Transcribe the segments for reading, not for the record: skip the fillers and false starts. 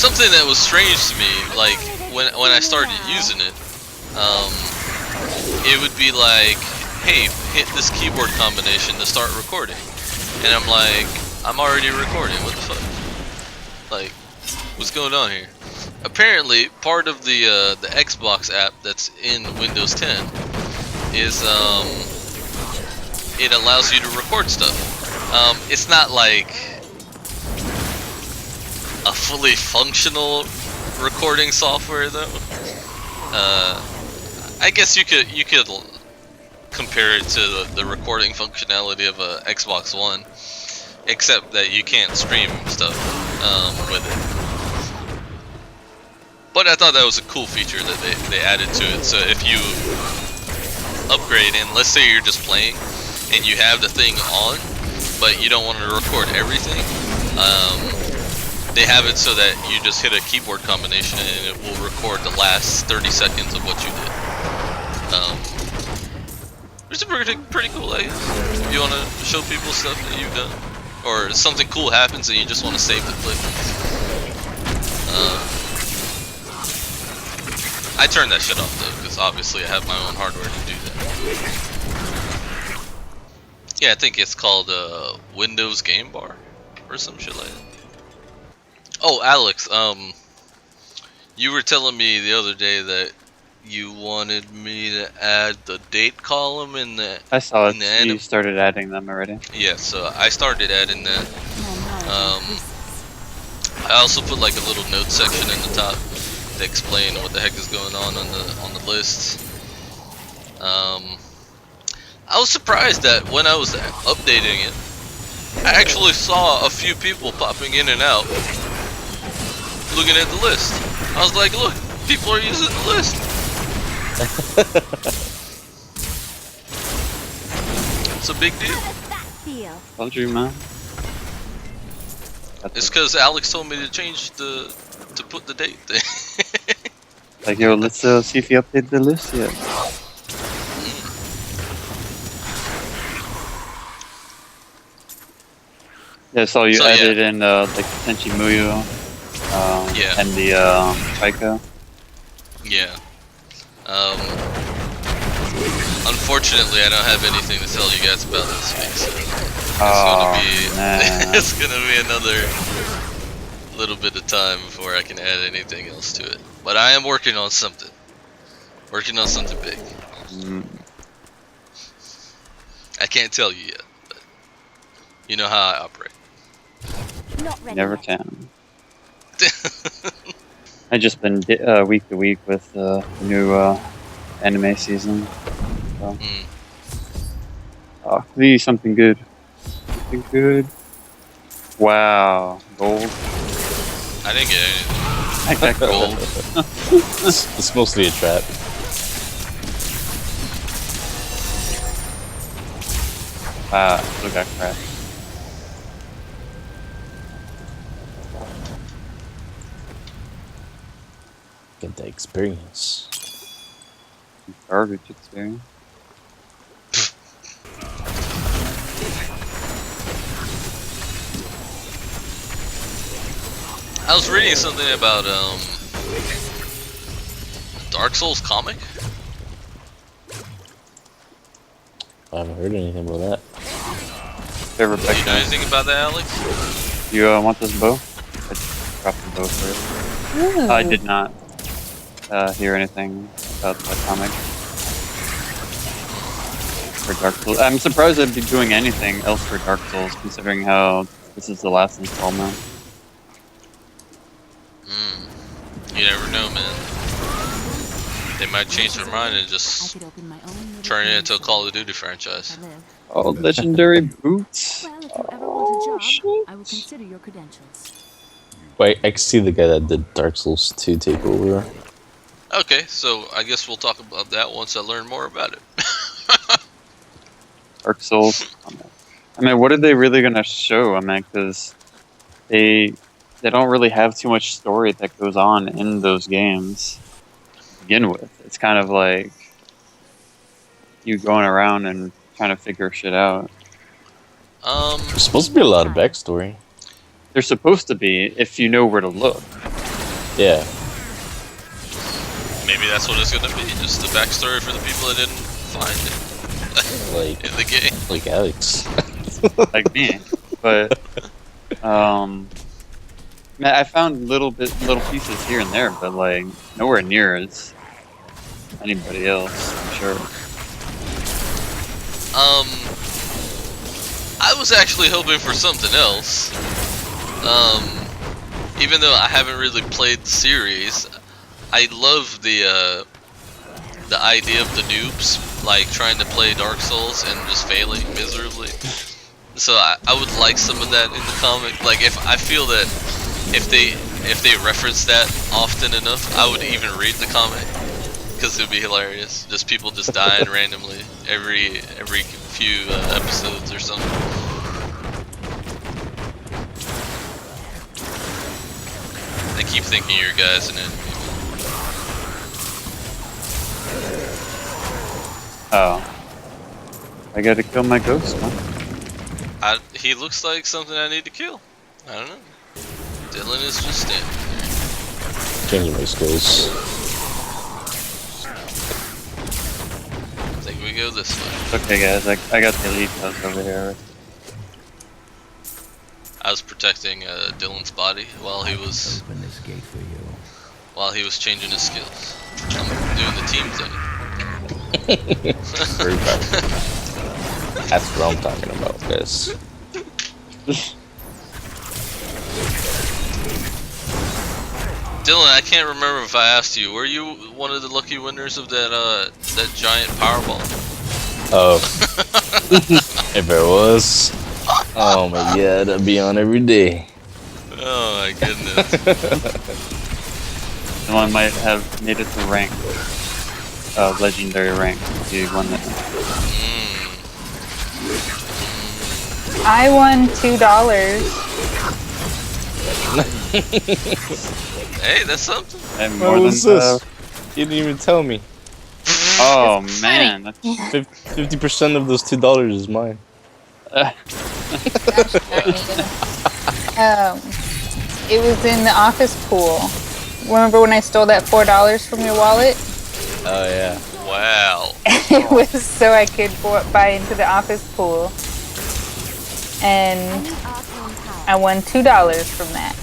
something that was strange to me, like when I started using it, it would be like, hey, hit this keyboard combination to start recording, and I'm like, I'm already recording. What the fuck? Like, what's going on here? Apparently, part of the Xbox app that's in Windows 10 is it allows you to record stuff. It's not like a fully functional recording software though. I guess you could compare it to the recording functionality of a Xbox One, except that you can't stream stuff with it. But I thought that was a cool feature that they added to it. So if you upgrade, and let's say you're just playing and you have the thing on, but you don't want to record everything, they have it so that you just hit a keyboard combination and it will record the last 30 seconds of what you did. Which is pretty cool, I guess. If you want to show people stuff that you've done, or something cool happens and you just want to save the clip. I turned that shit off though, because obviously I have my own hardware to do that. Yeah, I think it's called Windows Game Bar or some shit like that. Oh, Alex, you were telling me the other day that you wanted me to add the date column in the. I saw it. You started adding them already. Yeah, so I started adding that. I also put like a little note section in the top to explain what the heck is going on the list. I was surprised that when I was updating it, I actually saw a few people popping in and out, looking at the list. I was like, look, people are using the list. It's a big deal. Told you, man. It's because Alex told me to put the date thing. Like, yo, let's see if you updated the list yet. Yeah, so you added in like Tenchi Muyo, yeah, and the Taiko. Yeah. Unfortunately, I don't have anything to tell you guys about this week, so it's gonna be another little bit of time before I can add anything else to it. But I am working on something. Working on something big. I can't tell you yet, but you know how I operate. Never can. I just been week to week with the new anime season. So. Oh, please, something good. Something good. Wow, gold. I didn't get anything. I got gold. It's mostly a trap. Wow, still got crap. Get the experience. Garbage experience. I was reading something about Dark Souls comic. I haven't heard anything about that. Favorite Do you know anything about that, Alex? You want this bow? I dropped the bow first. Ooh. I did not hear anything about the comic for Dark Souls. I'm surprised they'd be doing anything else for Dark Souls, considering how this is the last installment. You never know, man. They might change their mind and just turn it into a Call of Duty franchise. Oh, legendary boots. Well, if you ever want a job, I will consider your credentials. Wait, I can see the guy that did Dark Souls 2 take over. Okay, so I guess we'll talk about that once I learn more about it. Dark Souls. I mean, what are they really gonna show? I mean, because they don't really have too much story that goes on in those games to begin with. It's kind of like you going around and trying to figure shit out. There's supposed to be a lot of backstory. There's supposed to be, if you know where to look. Yeah. Maybe that's what it's gonna be. Just the backstory for the people that didn't find it Like, in the game. like Alex. like me. But man, I found little pieces here and there, but like nowhere near as anybody else. I'm sure. I was actually hoping for something else. Even though I haven't really played the series, I love the idea of the noobs, like trying to play Dark Souls and just failing miserably. So I would like some of that in the comic. Like if I feel that if they reference that often enough, I would even read the comic because it would be hilarious. Just people just dying randomly every few episodes or something. I keep thinking your guy's an enemy. Oh, I gotta kill my ghost, huh? He looks like something I need to kill. I don't know. Dylan is just standing there. Changing my skills. I think we go this way. It's okay, guys. I got the elite house over here. I was protecting Dylan's body while he was Open this gate for you. changing his skills. I'm doing the team thing. Very bad. That's what I'm talking about, guys. Dylan, I can't remember if I asked you. Were you one of the lucky winners of that giant Powerball? Oh, if it was, oh my god, I'd be on every day. Oh my goodness. One might have made it to rank, legendary rank if you won that. I won $2. Hey, that's something. And What more was than this? You didn't even tell me. oh man, that's 50% of those $2 is mine. It was in the office pool. Remember when I stole that $4 from your wallet? Oh yeah. Wow. It was so I could buy into the office pool. And I won $2 from that.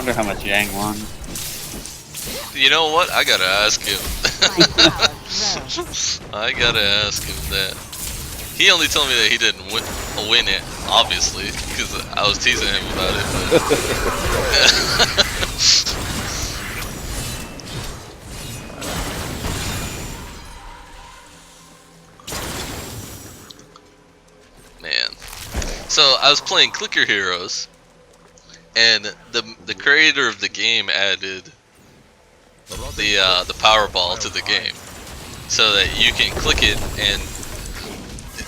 wonder how much Yang won. You know what? I gotta ask him. I gotta ask him that. He only told me that he didn't win it, obviously, because I was teasing him about it. But man, so I was playing Clicker Heroes, and the creator of the game added the Powerball to the game, so that you can click it, and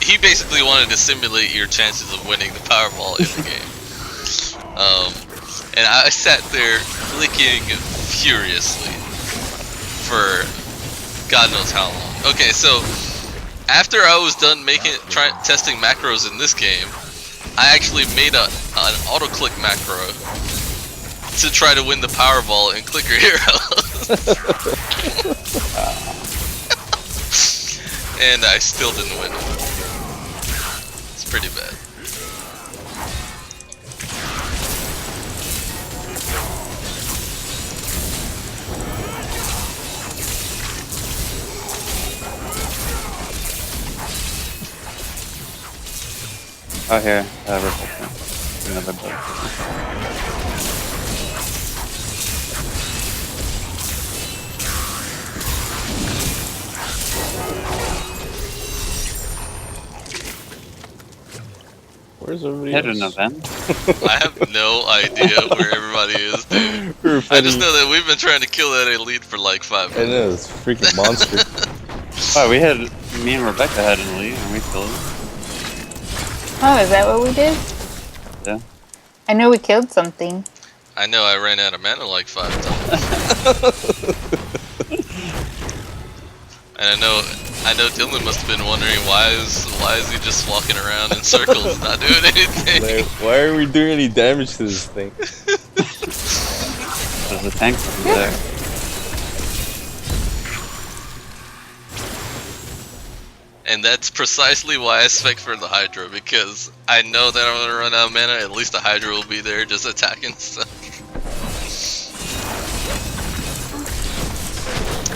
he basically wanted to simulate your chances of winning the Powerball in the game. And I sat there clicking furiously for God knows how long. Okay, so after I was done testing macros in this game, I actually made an auto-click macro to try to win the Powerball in Clicker Heroes. And I still didn't win it. It's pretty bad. Oh here, another boat. Where's everybody Hit else? an event. I have no idea where everybody is, dude. I just know that we've been trying to kill that elite for like 5 I minutes. know, it's a freaking monster. Oh, me and Rebecca had an elite and we killed it. Oh, is that what we did? Yeah. I know we killed something. I know I ran out of mana like 5 times. And I know I know Dylan must have been wondering why is he just walking around in circles, not doing anything. Like, why are we doing any damage to this thing? There's a tank over there. And that's precisely why I spec for the Hydra, because I know that I'm gonna run out of mana. At least the Hydra will be there just attacking stuff.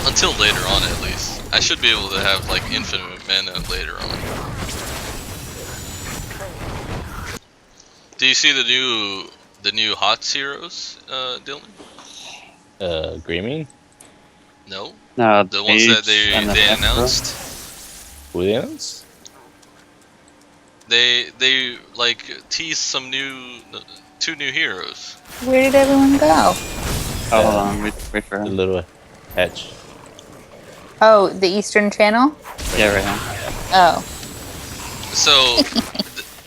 Until later on, at least. I should be able to have like infinite mana later on. Do you see the new HotS heroes, Dylan? Greymane? No, No, the ones that Mage and the they Necro. announced. Williams? They like teased some two new heroes. Where did everyone go? Oh, hold on, wait for The him. little hatch. Oh, the Eastern Channel? Yeah, right now. Oh. So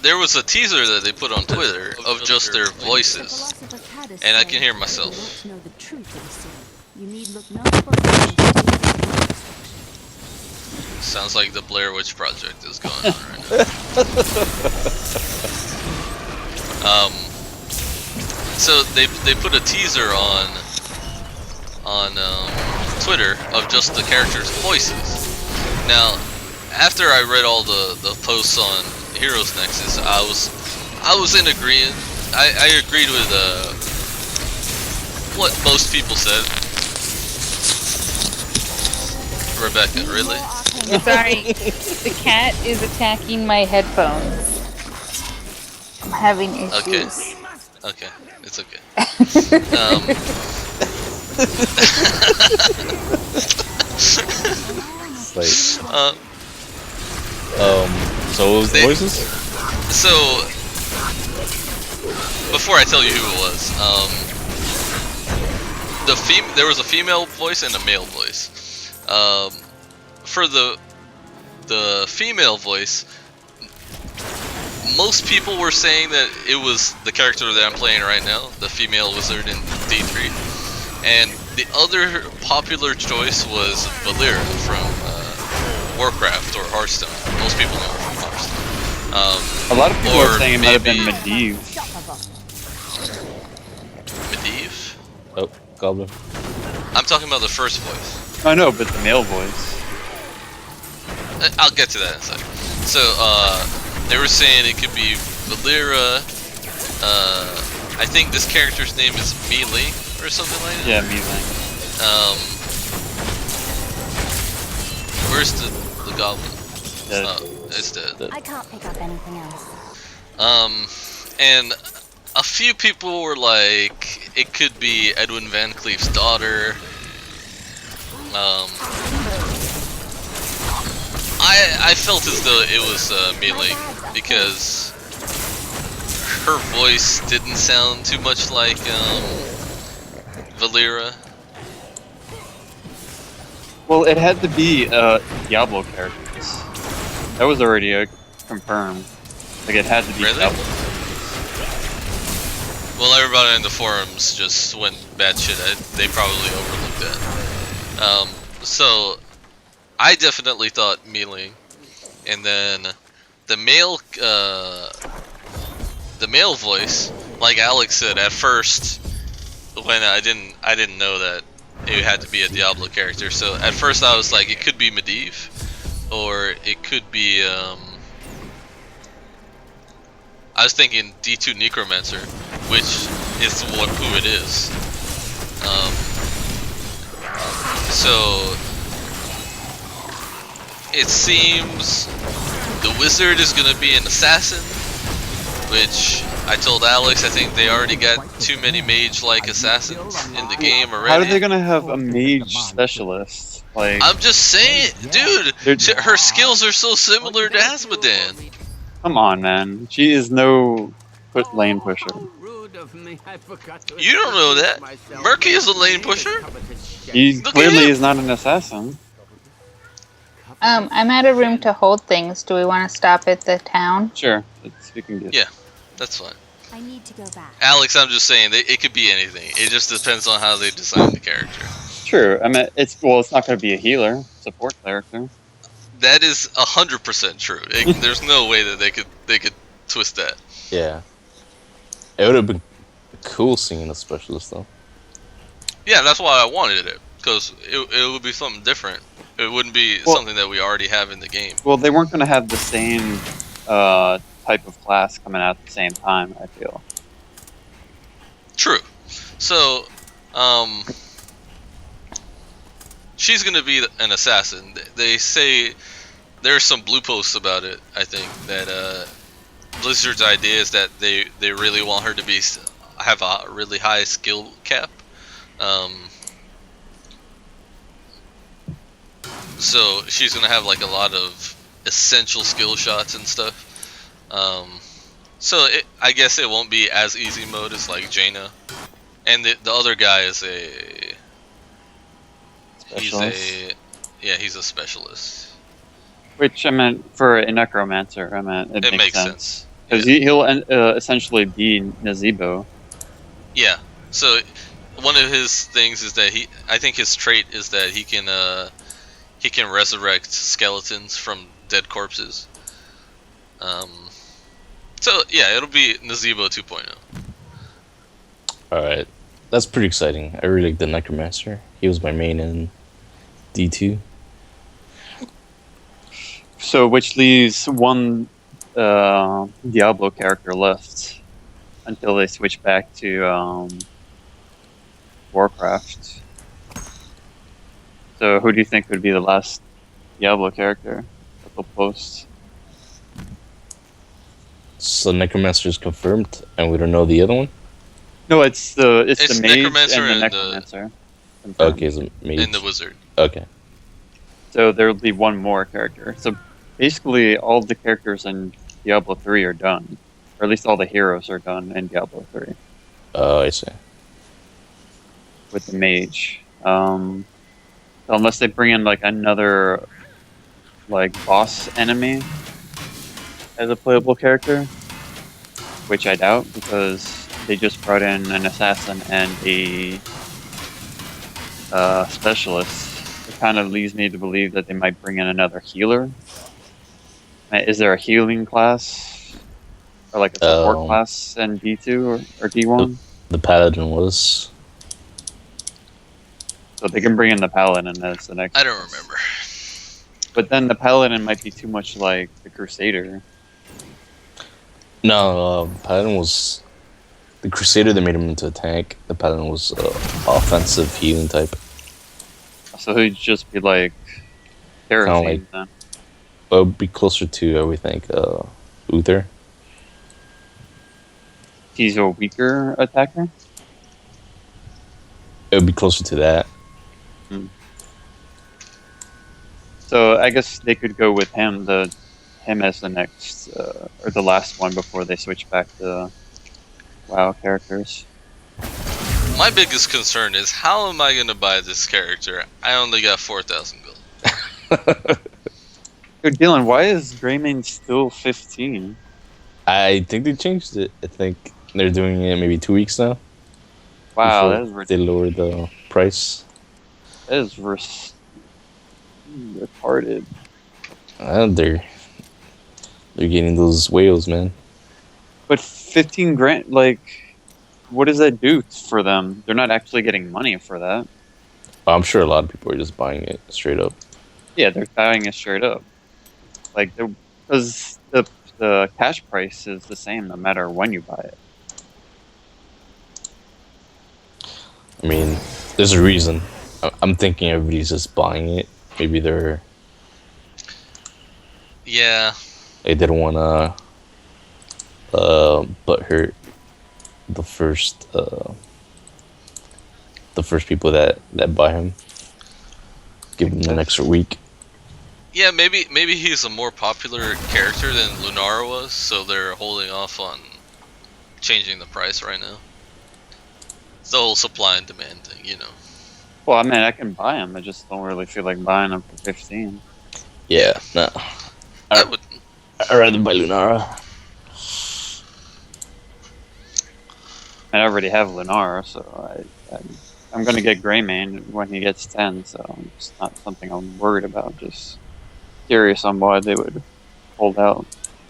there was a teaser that they put on Twitter of just their voices, and I can hear myself. Know the truth of the story. You need look no further. Sounds like the Blair Witch Project is going on right now. So they put a teaser on Twitter of just the characters' voices. Now, after I read all the posts on Heroes Nexus, I was in agreement. I agreed with what most people said. Rebecca, really? Sorry, the cat is attacking my headphones. I'm having issues. Okay, it's okay. It's like, Uh, so what was the They- voices? So, before I tell you who it was, there was a female voice and a male voice. For the female voice, most people were saying that it was the character that I'm playing right now, the female wizard in D3, and the other popular choice was Valera from Warcraft or Hearthstone. Most people know her from Hearthstone. A lot of people Or are saying it might have been maybe- Medivh. Medivh? Oh, Goblin. I'm talking about the first voice. I know, but the male voice. I'll get to that in a second. So, they were saying it could be Valera. I think this character's name is Melee or something like that. Yeah, Melee. Where's the goblin? Dead. Oh, it's dead. I can't pick up anything else. And a few people were like, it could be Edwin Van Cleef's daughter. I felt as though it was Melee because her voice didn't sound too much like Valera. Well, it had to be Diablo characters. That was already confirmed. Like, it had to be Really? Diablo. Well, everybody in the forums just went batshit. They probably overlooked that. So I definitely thought Melee, and then the male voice, like Alex said at first, when I didn't know that it had to be a Diablo character. So at first I was like, it could be Medivh, or it could be I was thinking D2 Necromancer, which is who it is. So it seems the wizard is gonna be an assassin, which I told Alex I think they already got too many mage-like assassins in the game already. How are they gonna have a mage specialist? Like, I'm just saying, dude, her skills are so similar to Asmodan. come on, man. She is no lane pusher. You don't know that. Murky is a lane pusher. He Look at clearly him. is not an assassin. I'm out of room to hold things. Do we want to stop at the town? Sure, we can get. Yeah, that's fine. I need to go back. Alex, I'm just saying, it could be anything. It just depends on how they design the character. True. I mean, it's not going to be a healer, support character. That is 100% true. There's no way that they could twist that. Yeah. It would have been cool seeing a specialist though. Yeah, that's why I wanted it, because it would be something different. It wouldn't be something that we already have in the game. Well, they weren't going to have the same type of class coming out at the same time, I feel. True. So, she's gonna be an assassin. They say there's some blue posts about it. I think that Blizzard's idea is that they really want her to have a really high skill cap. So she's gonna have like a lot of essential skill shots and stuff. So I guess it won't be as easy mode as like Jaina, and the other guy is Specialist. he's a specialist. Which, I meant, for a necromancer, I meant, it makes sense. Because Yeah. he'll essentially be Nazebo. Yeah. So one of his things is that I think his trait is that he can resurrect skeletons from dead corpses. So yeah, it'll be Nazebo 2.0. Alright. That's pretty exciting. I really like the Necromancer. He was my main in D2. So, which leaves one Diablo character left until they switch back to Warcraft. So, who do you think would be the last Diablo character that they'll post? So Necromancer is confirmed, and we don't know the other one? No, it's the mage Necromancer and the and Necromancer. Confirmed. Okay, so mage. And the wizard. Okay. So there'll be one more character. So basically, all the characters in Diablo 3 are done, or at least all the heroes are done in Diablo 3 I see. with the mage. So unless they bring in like another like boss enemy as a playable character, which I doubt because they just brought in an assassin and a specialist. It kind of leads me to believe that they might bring in another healer. Is there a healing class or like a support class in D2 or D1? The Paladin was. So they can bring in the Paladin as the next. I don't remember. But then the Paladin might be too much like the Crusader. No, Paladin was. The Crusader, they made him into a tank. The Paladin was offensive healing type. So he'd just be like Terrazine like- then. It would be closer to, I would think, Uther. He's a weaker attacker. It would be closer to that. So I guess they could go with him as the next or the last one before they switch back to WoW characters. My biggest concern is how am I gonna buy this character? I only got 4,000 gold. Dude, Dylan, why is Greymane still 15? I think they changed it. I think they're doing it maybe 2 weeks now. Wow, before that is they ridiculous. lowered the price. That is retarded. They're getting those whales, man. But 15 grand, like, what does that do for them? They're not actually getting money for that. I'm sure a lot of people are just buying it straight up. Yeah, they're buying it straight up. Like, because the cash price is the same no matter when you buy it. I mean, there's a reason. I'm thinking everybody's just buying it. Maybe Yeah. they didn't want to butt hurt the first people that buy him. Give him an extra week. Yeah, maybe he's a more popular character than Lunara was, so they're holding off on changing the price right now. It's the whole supply and demand thing, you know. Well, I mean, I can buy them. I just don't really feel like buying them for 15. Yeah, no. I would. I'd rather buy Lunara. I already have Lunara, so I'm going to get Greymane when he gets 10, so it's not something I'm worried about. Just curious on why they would hold out.